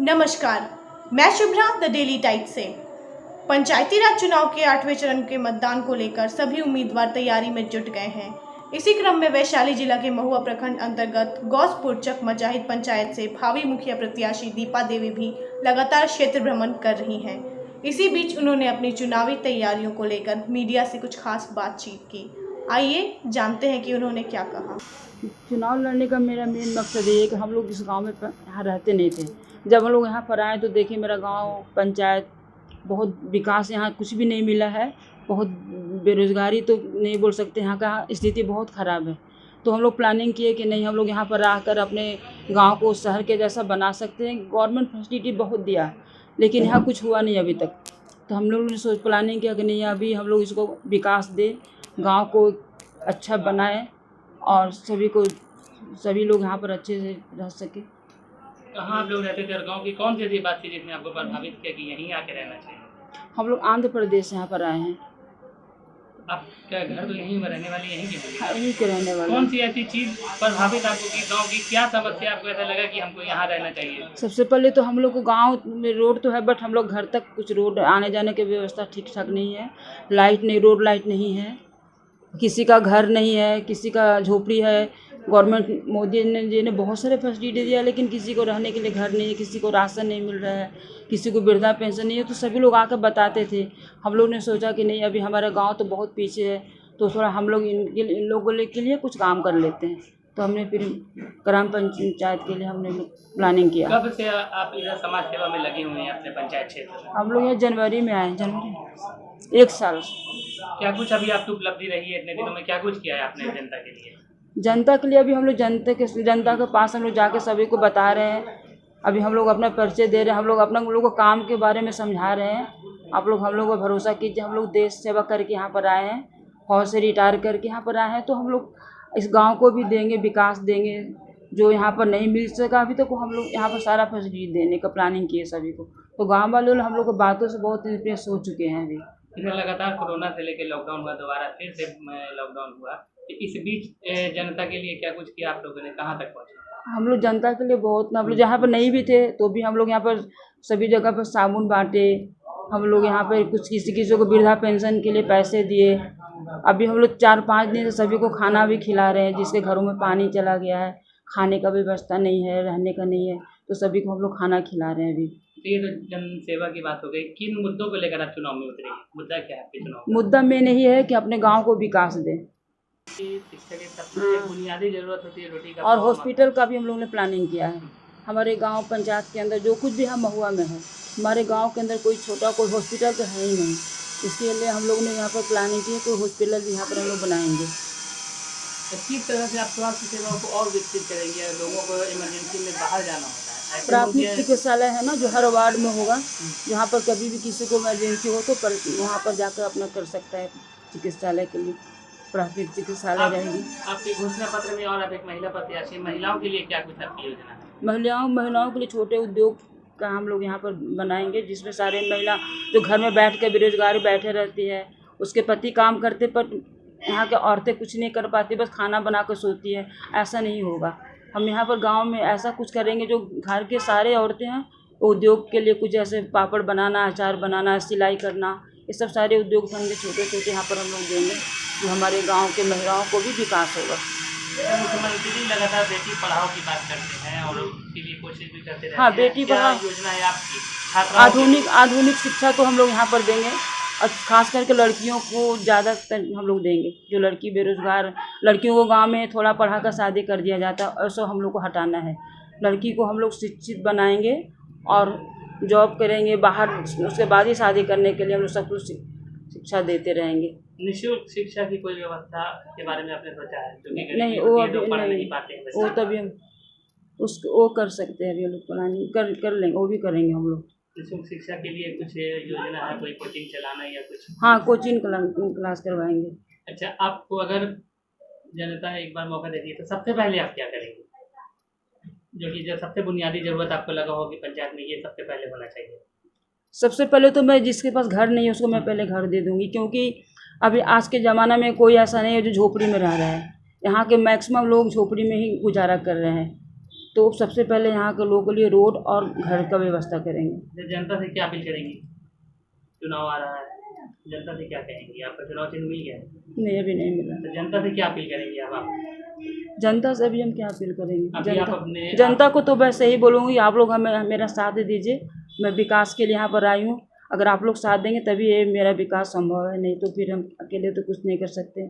नमस्कार, मैं Shubhra the daily times से। पंचायती राज चुनाव के 8वें चरण के मतदान को लेकर सभी उम्मीदवार तैयारी में जुट गए हैं। इसी क्रम में वैशाली जिला के महुआ प्रखंड अंतर्गत गौसपुर चक मजाहिद पंचायत से भावी मुखिया प्रत्याशी दीपा देवी भी लगातार क्षेत्र भ्रमण कर रही हैं। इसी बीच उन्होंने अपनी चुनावी तैयारियों को लेकर मीडिया से कुछ खास बातचीत की। आइए जानते हैं कि उन्होंने क्या कहा। चुनाव लड़ने का मेरा मेन मकसद ये है कि हम लोग इस गांव में यहाँ रहते नहीं थे। जब हम लोग यहाँ पर आए तो देखिए मेरा गांव पंचायत बहुत विकास, यहाँ कुछ भी नहीं मिला है। बहुत बेरोज़गारी तो नहीं बोल सकते, यहाँ का स्थिति बहुत ख़राब है। तो हम लोग प्लानिंग किए कि नहीं, हम लोग यहाँ पर आकर अपने गांव को शहर के जैसा बना सकते हैं। गवर्नमेंट फैसिलिटी बहुत दिया लेकिन यहाँ कुछ हुआ नहीं अभी तक। तो हम लोगों ने प्लानिंग किया कि नहीं, अभी हम लोग इसको विकास दें, गाँव को अच्छा बनाएँ और सभी लोग यहाँ पर अच्छे से रह सके। कहाँ आप लोग रहते थे और गाँव की कौन सी ऐसी बात थी जिसने आपको प्रभावित किया कि यहीं आके रहना चाहिए? हम लोग आंध्र प्रदेश यहाँ पर आए हैं। आपका घर तो यहीं में, रहने वाली यहीं की होगी? यहीं के रहने वाले। कौन सी ऐसी चीज़ प्रभावित आपको की गाँव की, क्या समस्या आपको ऐसा लगा कि हमको यहाँ रहना चाहिए? सबसे पहले तो हम लोग को गाँव में रोड तो है बट हम लोग घर तक कुछ रोड आने जाने की व्यवस्था ठीक ठाक नहीं है। लाइट नहीं, रोड लाइट नहीं है, किसी का घर नहीं है, किसी का झोपड़ी है। गवर्नमेंट मोदी जी ने बहुत सारे फैसिलिटी दिया लेकिन किसी को रहने के लिए घर नहीं है, किसी को राशन नहीं मिल रहा है, किसी को वृद्धा पेंशन नहीं है। तो सभी लोग आकर बताते थे। हम लोग ने सोचा कि नहीं, अभी हमारा गांव तो बहुत पीछे है, तो थोड़ा हम लोग इन लोगों के लिए कुछ काम कर लेते हैं। तो हमने फिर ग्राम पंचायत के लिए हमने प्लानिंग किया। कब से आप इधर समाज सेवा में लगे हुए हैं अपने पंचायत क्षेत्र में? हम लोग यहाँ जनवरी में आए, जनवरी 1 साल। क्या कुछ अभी आपकी उपलब्धि रही है इतने दिनों में? क्या कुछ किया है आपने जनता के लिए? जनता के लिए अभी हम लोग जनता के पास हम लोग जाके सभी को बता रहे हैं। अभी हम लोग अपना परिचय दे रहे हैं, हम लोग अपना लोगों को काम के बारे में समझा रहे हैं। आप लोग हम लोग को भरोसा कीजिए, हम लोग देश सेवा करके यहाँ पर आए हैं, फौज से रिटायर करके यहाँ पर आए हैं। तो हम लोग इस गांव को भी देंगे, विकास देंगे, जो यहाँ पर नहीं मिल सका अभी तक तो हम लोग यहाँ पर सारा फैसिलिटी देने का प्लानिंग किए सभी को। तो गाँव वाले लोग हम लोग को बातों से बहुत इंप्रेस हो चुके हैं। अभी इधर लगातार कोरोना से लेकर लॉकडाउन हुआ, दोबारा फिर से लॉकडाउन हुआ, इस बीच जनता के लिए क्या कुछ किया आप लोगों ने? कहाँ तक पहुँचे? हम लोग जनता के लिए बहुत, हम लोग जहाँ पर नहीं भी थे तो भी हम लोग यहाँ पर सभी जगह पर साबुन बांटे। हम लोग यहाँ पर कुछ किसी को वृद्धा पेंशन के लिए पैसे दिए। अभी हम लोग 4-5 दिन से सभी को खाना भी खिला रहे हैं, जिसके घरों में पानी चला गया है, खाने का व्यवस्था नहीं है, रहने का नहीं है, तो सभी को हम लोग खाना खिला रहे हैं अभी। ये तो जन सेवा की बात हो गई। किन मुद्दों को लेकर आप चुनाव में उतरे? मुद्दा क्या है आपके चुनाव? मुद्दा मेन यही है कि अपने गांव को विकास दें। शिक्षा की सबसे बुनियादी जरूरत होती है रोटी का, और हॉस्पिटल का भी हम लोगों ने प्लानिंग किया है। हमारे गांव पंचायत के अंदर जो कुछ भी हम महुआ में है, हमारे गांव के अंदर कोई छोटा कोई हॉस्पिटल तो है ही नहीं। इसके लिए हम लोग ने यहाँ पर प्लानिंग की है, कोई हॉस्पिटल भी यहाँ पर हम लोग बनाएंगे। किस तरह से आप स्वास्थ्य सेवाओं को और विकसित करेंगे? लोगों को इमरजेंसी में बाहर जाना होता है, प्राथमिक चिकित्सालय है ना, जो हर वार्ड में होगा, यहाँ पर कभी भी किसी को इमरजेंसी हो तो वहाँ पर जाकर अपना कर सकता है। चिकित्सालय के लिए प्राथमिक चिकित्सालय रहेगी। आपके घोषणा पत्र में और आप एक महिला प्रत्याशी, महिलाओं के लिए क्या कुछ आपकी योजना है? महिलाओं के लिए छोटे उद्योग का हम लोग यहाँ पर बनाएंगे, जिसमें सारे महिला जो घर में बैठ कर बेरोजगार बैठे रहती है, उसके पति काम करते पर यहाँ के औरतें कुछ नहीं कर पाती, बस खाना बना कर सोती है, ऐसा नहीं होगा। हम यहाँ पर गांव में ऐसा कुछ करेंगे जो घर के सारे औरतें हैं उद्योग के लिए कुछ जैसे पापड़ बनाना, अचार बनाना, सिलाई करना, ये सब सारे उद्योग धंधे छोटे छोटे यहाँ पर हम लोग देंगे, जो हमारे गांव के महिलाओं को भी विकास होगा। मुख्यमंत्री जी लगातार बेटी पढ़ाओ की बात करते हैं और उसके लिए कोशिश भी करते रहते हैं। हाँ, बेटी पढ़ाओ योजना है आपकी? आधुनिक शिक्षा तो हम लोग यहाँ पर देंगे और खास करके लड़कियों को ज़्यादातर हम लोग देंगे। जो लड़की बेरोजगार लड़कियों को गांव में थोड़ा पढ़ा कर शादी कर दिया जाता है, ऐसा हम लोग को हटाना है। लड़की को हम लोग शिक्षित बनाएंगे और जॉब करेंगे बाहर, उसके बाद ही शादी करने के लिए हम लोग सब कुछ शिक्षा देते रहेंगे। निःशुल्क शिक्षा की कोई व्यवस्था के बारे में आपने सोचा है? जो कि नहीं, वो अभी नहीं पाते हैं, वो तभी हम वो कर सकते हैं। अभी हम लोग प्लानिंग कर लेंगे, वो भी करेंगे हम लोग। निःशुल्क शिक्षा के लिए कुछ योजना है, कोई कोचिंग चलाना या कुछ? हाँ, कोचिंग क्लास करवाएंगे। अच्छा, आपको अगर जनता एक बार मौका देती है तो सबसे पहले आप क्या करेंगे? जो सबसे बुनियादी जरूरत आपको लगा हो कि पंचायत में ये सबसे पहले होना चाहिए? सबसे पहले तो मैं जिसके पास घर नहीं है उसको मैं पहले घर दे दूँगी, क्योंकि अभी आज के ज़माना में कोई ऐसा नहीं है जो झोपड़ी में रह रहा है। यहाँ के मैक्सिमम लोग झोपड़ी में ही गुजारा कर रहे हैं। तो सबसे पहले यहाँ के लोगों के लिए रोड और घर का व्यवस्था करेंगे। तो जनता से क्या अपील करेंगी? चुनाव आ रहा है, जनता से क्या कहेंगी? आपका चुनाव चिन्ह मिल गया है? नहीं, अभी नहीं मिला। तो जनता से क्या अपील करेंगी अब आप? जनता से अभी हम क्या अपील करेंगे? अभी आप जनता अपने जनता को तो बस यही बोलूँगी, आप लोग हमें मेरा साथ दे दीजिए। मैं विकास के लिए यहाँ पर आई हूँ। अगर आप लोग साथ देंगे तभी ये मेरा विकास संभव है, नहीं तो फिर हम अकेले तो कुछ नहीं कर सकते।